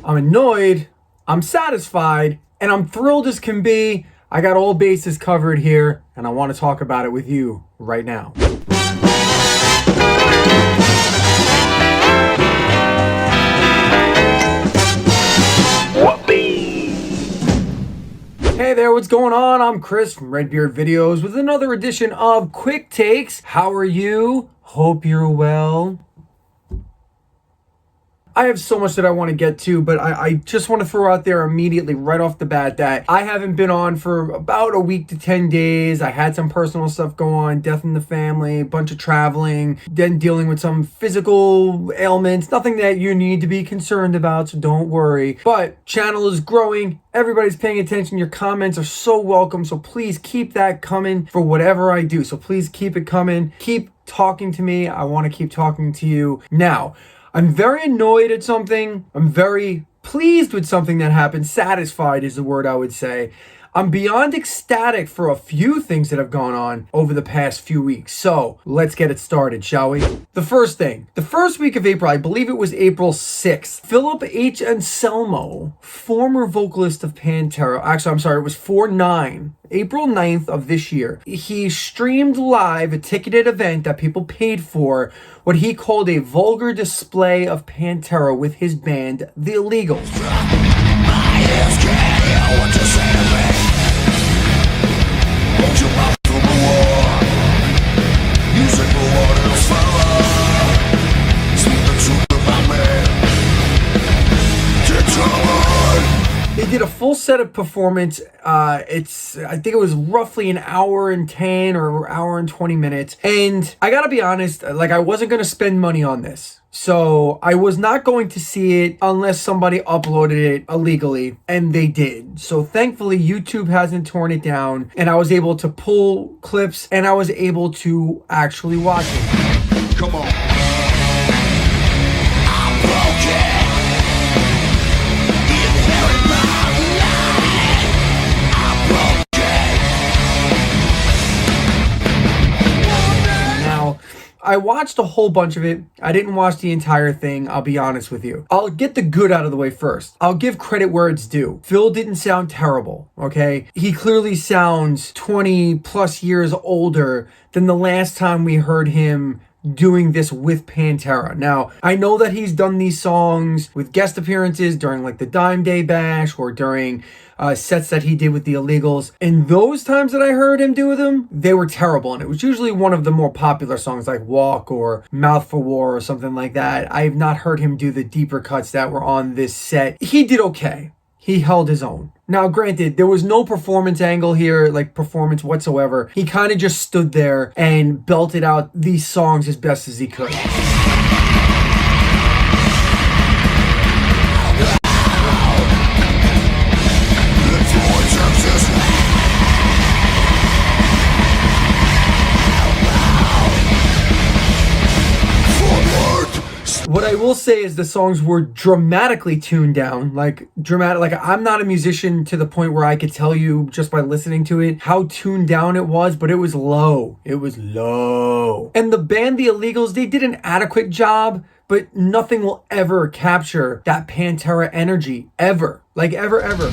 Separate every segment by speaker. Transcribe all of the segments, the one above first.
Speaker 1: I'm annoyed, I'm satisfied, and I'm thrilled as can be. I got all bases covered here, and I want to talk about it with you right now. Hey there, what's going on? I'm Chris from Redbeard Videos with another edition of Quick Takes. How are you? Hope you're well. I have so much that I want to get to, but I just want to throw out there immediately right off the bat that I haven't been on for about a week to 10 days. I had some personal stuff go on, death in the family, a bunch of traveling, then dealing with some physical ailments, nothing that you need to be concerned about, so don't worry. But channel is growing. Everybody's paying attention. Your comments are so welcome, so please keep that coming for whatever I do. So please keep it coming. Keep talking to me. I want to keep talking to you. Now, I'm very annoyed at something. I'm very pleased with something that happened. Satisfied is the word I would say. I'm beyond ecstatic for a few things that have gone on over the past few weeks. So let's get it started, shall we? The first thing, the first week of April, I believe it was April 6th, Phil Anselmo, former vocalist of Pantera, actually, I'm sorry, it was April 9th of this year. He streamed live a ticketed event that people paid for, what he called a vulgar display of Pantera with his band, The Illegals. They did a full set of performance. I think it was roughly an hour and 10 or hour and 20 minutes. And I gotta be honest, like I wasn't gonna spend money on this. So I was not going to see it unless somebody uploaded it illegally, and they did. So thankfully YouTube hasn't torn it down, and I was able to pull clips and I was able to actually watch it. Come on. I'm broken. I watched a whole bunch of it. I didn't watch the entire thing, I'll be honest with you. I'll get the good out of the way first. I'll give credit where it's due. Phil didn't sound terrible, okay? He clearly sounds 20 plus years older than the last time we heard him doing this with Pantera. Now, I know that he's done these songs with guest appearances during like the Dime Day Bash or during sets that he did with the Illegals. And those times that I heard him do with them, they were terrible. And it was usually one of the more popular songs like Walk or Mouth for War or something like that. I have not heard him do the deeper cuts that were on this set. He did okay. He held his own. Now, granted, there was no performance angle here, like performance whatsoever. He kind of just stood there and belted out these songs as best as he could. What I will say is the songs were dramatically tuned down, like I'm not a musician to the point where I could tell you just by listening to it how tuned down it was, but it was low. It was low. And the band, The Illegals, they did an adequate job, but nothing will ever capture that Pantera energy, ever. Like ever, ever.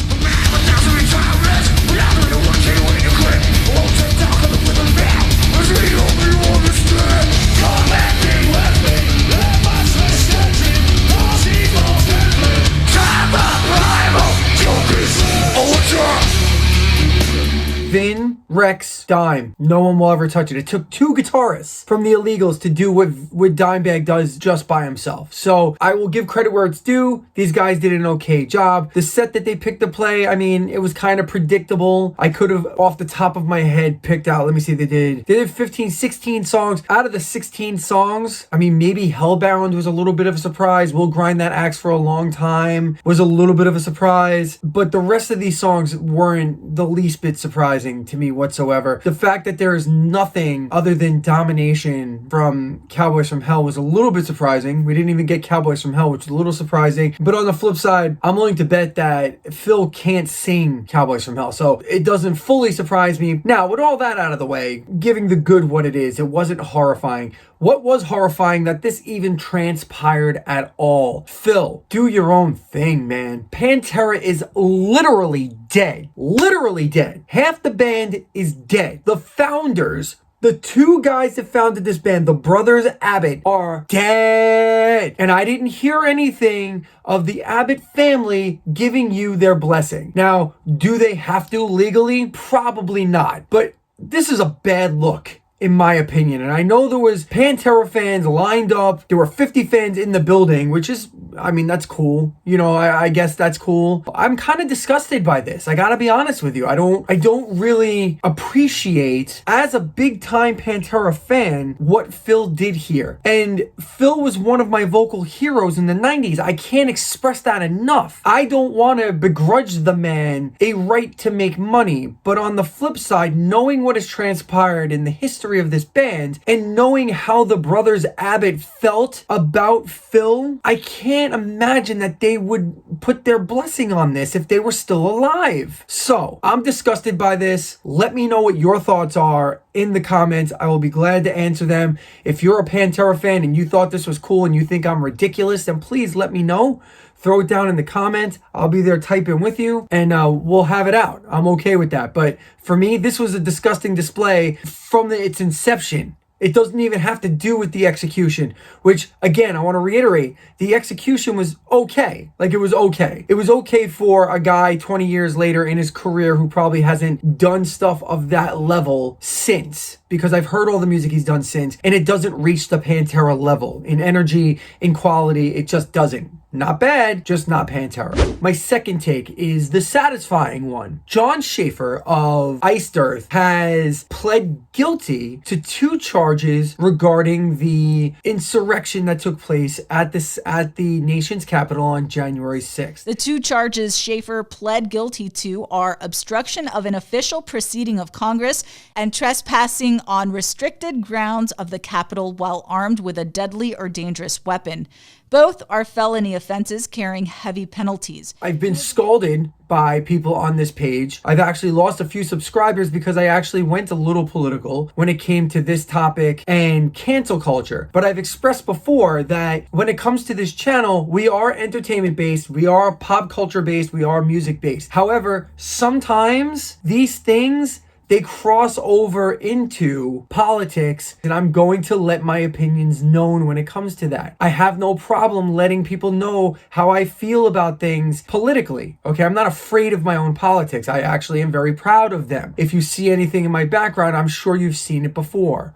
Speaker 1: Vin, Rex, Dime. No one will ever touch it. It took two guitarists from the Illegals to do what Dimebag does just by himself. So I will give credit where it's due. These guys did an okay job. The set that they picked to play, I mean, it was kind of predictable. I could have, off the top of my head, picked out, let me see, they did 15, 16 songs. Out of the 16 songs, I mean, maybe Hellbound was a little bit of a surprise. We'll Grind That Axe for a Long Time was a little bit of a surprise. But the rest of these songs weren't the least bit surprising to me whatsoever. The fact that there is nothing other than domination from Cowboys from Hell was a little bit surprising. We didn't even get Cowboys from Hell, which is a little surprising. But on the flip side, I'm willing to bet that Phil can't sing Cowboys from Hell, so it doesn't fully surprise me. Now, with all that out of the way, giving the good what it is, it wasn't horrifying. What was horrifying that this even transpired at all? Phil, do your own thing, man. Pantera is literally dead. Literally dead. Half the band is dead. The founders, the two guys that founded this band, the brothers Abbott, are dead. And I didn't hear anything of the Abbott family giving you their blessing. Now, do they have to legally? Probably not. But this is a bad look, in my opinion. And I know there was Pantera fans lined up. There were 50 fans in the building, which is, I mean, that's cool. You know, I guess that's cool. I'm kind of disgusted by this. I gotta be honest with you. I don't really appreciate, as a big time Pantera fan, what Phil did here. And Phil was one of my vocal heroes in the 90s. I can't express that enough. I don't want to begrudge the man a right to make money. But on the flip side, knowing what has transpired in the history of this band and knowing how the brothers Abbott felt about Phil, I can't imagine that they would put their blessing on this if they were still alive. So I'm disgusted by this. Let me know what your thoughts are in the comments. I will be glad to answer them. If you're a Pantera fan and you thought this was cool and you think I'm ridiculous, then please let me know. Throw it down in the comments. I'll be there typing with you and we'll have it out. I'm okay with that. But for me, this was a disgusting display from its inception. It doesn't even have to do with the execution, which, again, I want to reiterate, the execution was okay. Like, it was okay. It was okay for a guy 20 years later in his career who probably hasn't done stuff of that level since, because I've heard all the music he's done since, and it doesn't reach the Pantera level. In energy, in quality, it just doesn't. Not bad, just not Pantera. My second take is the satisfying one. Jon Schaffer of Iced Earth has pled guilty to 2 charges regarding the insurrection that took place at the nation's capital on January 6th.
Speaker 2: The 2 charges Schaffer pled guilty to are obstruction of an official proceeding of Congress and trespassing on restricted grounds of the Capitol while armed with a deadly or dangerous weapon. Both are felony offenses carrying heavy penalties.
Speaker 1: I've been scalded by people on this page. I've actually lost a few subscribers because I actually went a little political when it came to this topic and cancel culture. But I've expressed before that when it comes to this channel, we are entertainment based, we are pop culture based, we are music based. However, sometimes these things, they cross over into politics, and I'm going to let my opinions known when it comes to that. I have no problem letting people know how I feel about things politically, okay? I'm not afraid of my own politics. I actually am very proud of them. If you see anything in my background, I'm sure you've seen it before.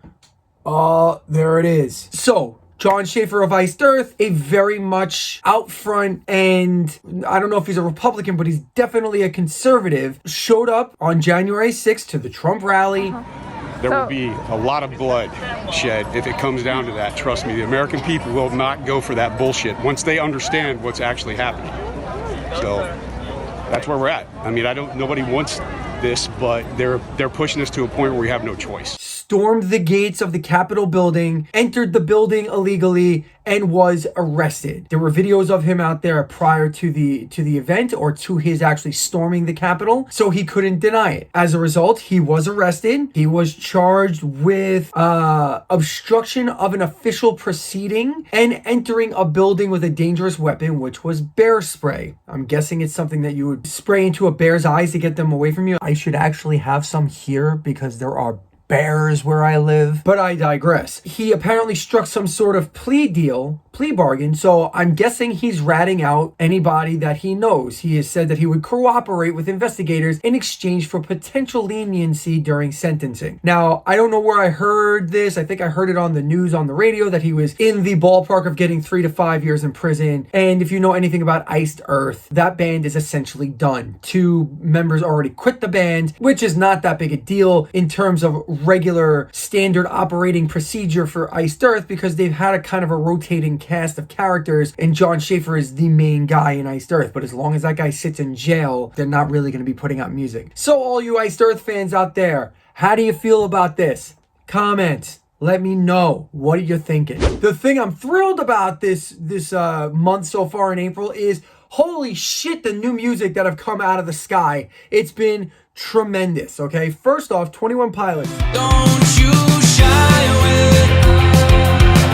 Speaker 1: There it is. So, Jon Schaffer of Iced Earth, a very much out front, and I don't know if he's a Republican, but he's definitely a conservative, showed up on January 6th to the Trump rally.
Speaker 3: There will be a lot of blood shed if it comes down to that. Trust me, the American people will not go for that bullshit once they understand what's actually happening. So that's where we're at. I mean, nobody wants this, but they're pushing us to a point where we have no choice.
Speaker 1: Stormed the gates of the Capitol building, entered the building illegally, and was arrested. There were videos of him out there prior to the event, or to his actually storming the Capitol, so he couldn't deny it. As a result, he was arrested. He was charged with obstruction of an official proceeding and entering a building with a dangerous weapon, which was bear spray. I'm guessing it's something that you would spray into a bear's eyes to get them away from you. I should actually have some here because there are bears where I live, but I digress. He apparently struck some sort of plea bargain, so I'm guessing he's ratting out anybody that he knows. He has said that he would cooperate with investigators in exchange for potential leniency during sentencing. Now, I don't know where I heard this. I think I heard it on the news, on the radio, that he was in the ballpark of getting 3 to 5 years in prison. And if you know anything about Iced Earth, that band is essentially done. 2 members already quit the band, which is not that big a deal in terms of regular standard operating procedure for Iced Earth because they've had a kind of a rotating cast of characters, and Jon Schaffer is the main guy in Iced Earth. But as long as that guy sits in jail, they're not really going to be putting out music. So all you Iced Earth fans out there, how do you feel about this? Comment. Let me know. What are you thinking? The thing I'm thrilled about this month so far in April is, holy shit, the new music that have come out of the sky. It's been tremendous, okay? First off, 21 Pilots.
Speaker 4: Don't you shy away.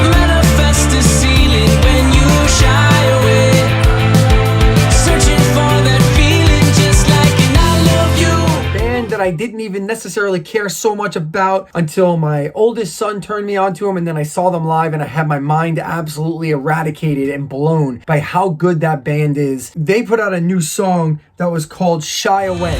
Speaker 4: Manifest the ceiling when you shy away. Searching for that feeling just like an I love you.
Speaker 1: Band that I didn't even necessarily care so much about until my oldest son turned me on to them, and then I saw them live and I had my mind absolutely eradicated and blown by how good that band is. They put out a new song that was called Shy Away.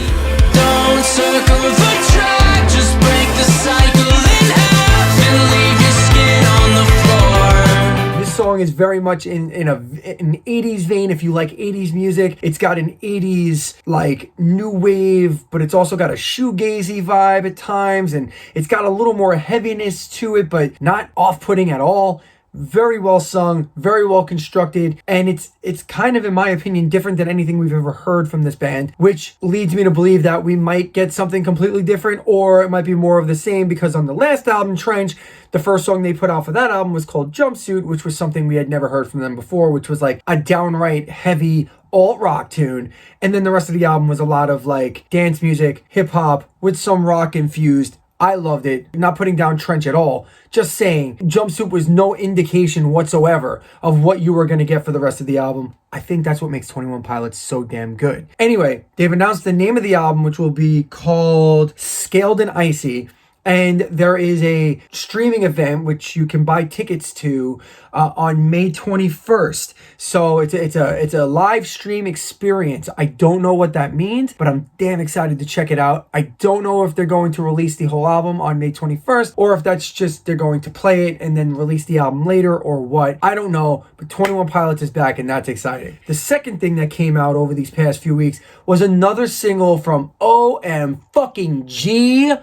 Speaker 4: Don't circle the track, just break the cycle in half and leave your skin on the floor.
Speaker 1: This song is very much in an 80s vein. If you like 80s music, it's got an 80s like new wave, but it's also got a shoegazy vibe at times, and it's got a little more heaviness to it, but not off-putting at all. Very well sung, very well constructed, and it's kind of, in my opinion, different than anything we've ever heard from this band, which leads me to believe that we might get something completely different, or it might be more of the same, because on the last album, Trench, the first song they put out for that album was called Jumpsuit, which was something we had never heard from them before, which was like a downright heavy alt-rock tune, and then the rest of the album was a lot of like dance music, hip-hop, with some rock infused. I loved it. Not putting down Trench at all. Just saying, Jumpsuit was no indication whatsoever of what you were going to get for the rest of the album. I think that's what makes 21 Pilots so damn good. Anyway, they've announced the name of the album, which will be called Scaled and Icy. And there is a streaming event which you can buy tickets to on May 21st. So it's a live stream experience. I don't know what that means, but I'm damn excited to check it out. I don't know if they're going to release the whole album on May 21st, or if that's just they're going to play it and then release the album later, or what. I don't know, but 21 Pilots is back, and that's exciting. The second thing that came out over these past few weeks was another single from OMG,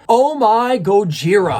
Speaker 1: Oh My Gojira.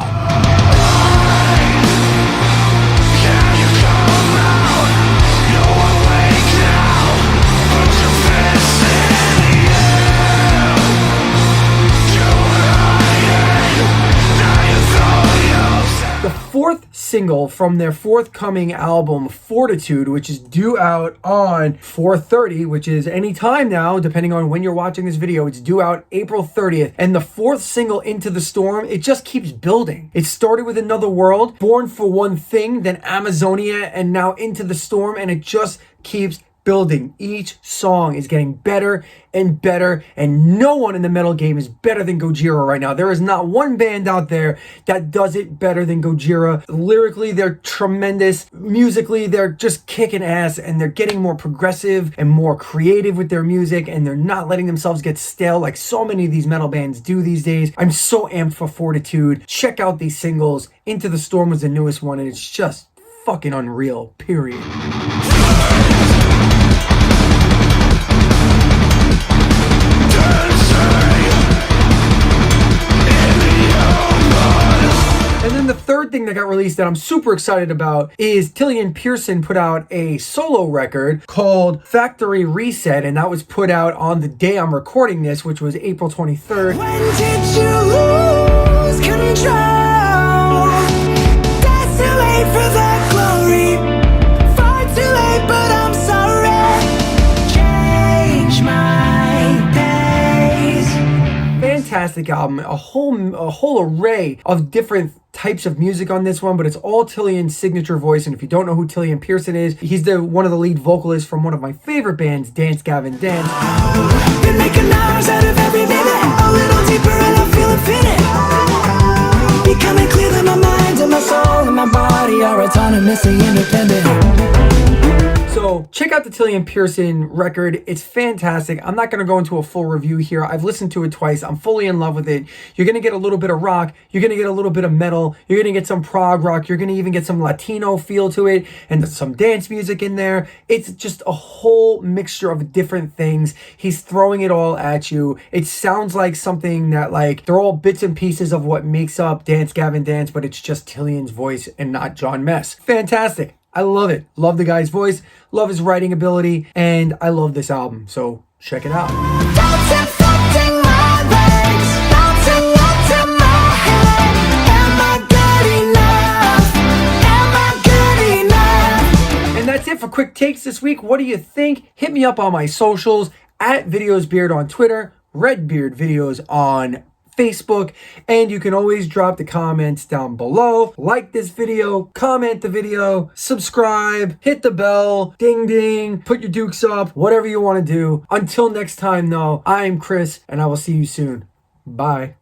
Speaker 1: Fourth single from their forthcoming album Fortitude, which is due out on 4/30, which is any time now, depending on when you're watching this video. It's due out April 30th. And the fourth single, Into the Storm, it just keeps building. It started with Another World, Born for One Thing, then Amazonia, and now Into the Storm, and it just keeps building. Each song is getting better and better, and no one in the metal game is better than Gojira right now. There is not one band out there that does it better than Gojira. Lyrically, they're tremendous. Musically, they're just kicking ass, and they're getting more progressive and more creative with their music, and they're not letting themselves get stale like so many of these metal bands do these days. I'm so amped for Fortitude. Check out these singles. Into the Storm was the newest one, and it's just fucking unreal, period. And then the third thing that got released that I'm super excited about is Tillian Pearson put out a solo record called Factory Reset, and that was put out on the day I'm recording this, which was April 23rd.
Speaker 4: When did you lose control? That's too late for that glory. Far too late, but I'm sorry. Change my days.
Speaker 1: Fantastic album, a whole array of different types of music on this one, but it's all Tillian's signature voice. And if you don't know who Tillian Pearson is, he's one of the lead vocalists from one of my favorite bands, Dance Gavin Dance.
Speaker 4: Been making hours out of every minute, a little deeper and I feel infinite. Becoming clear that my mind and my soul and my body are autonomously independent.
Speaker 1: So So check out the Tillian Pearson record. It's fantastic. I'm not going to go into a full review here. I've listened to it twice. I'm fully in love with it. You're going to get a little bit of rock. You're going to get a little bit of metal. You're going to get some prog rock. You're going to even get some Latino feel to it and some dance music in there. It's just a whole mixture of different things. He's throwing it all at you. It sounds like something that, like, they're all bits and pieces of what makes up Dance Gavin Dance, but it's just Tillian's voice and not John Mess. Fantastic. I love it. Love the guy's voice, love his writing ability, and I love this album. So check it out. And that's it for Quick Takes this week. What do you think? Hit me up on my socials at VideosBeard on Twitter, Redbeard Videos on Facebook, and you can always drop the comments down below. Like this video, comment the video, subscribe, hit the bell, ding ding, put your dukes up, whatever you want to do. Until next time though, I'm Chris and I will see you soon. Bye.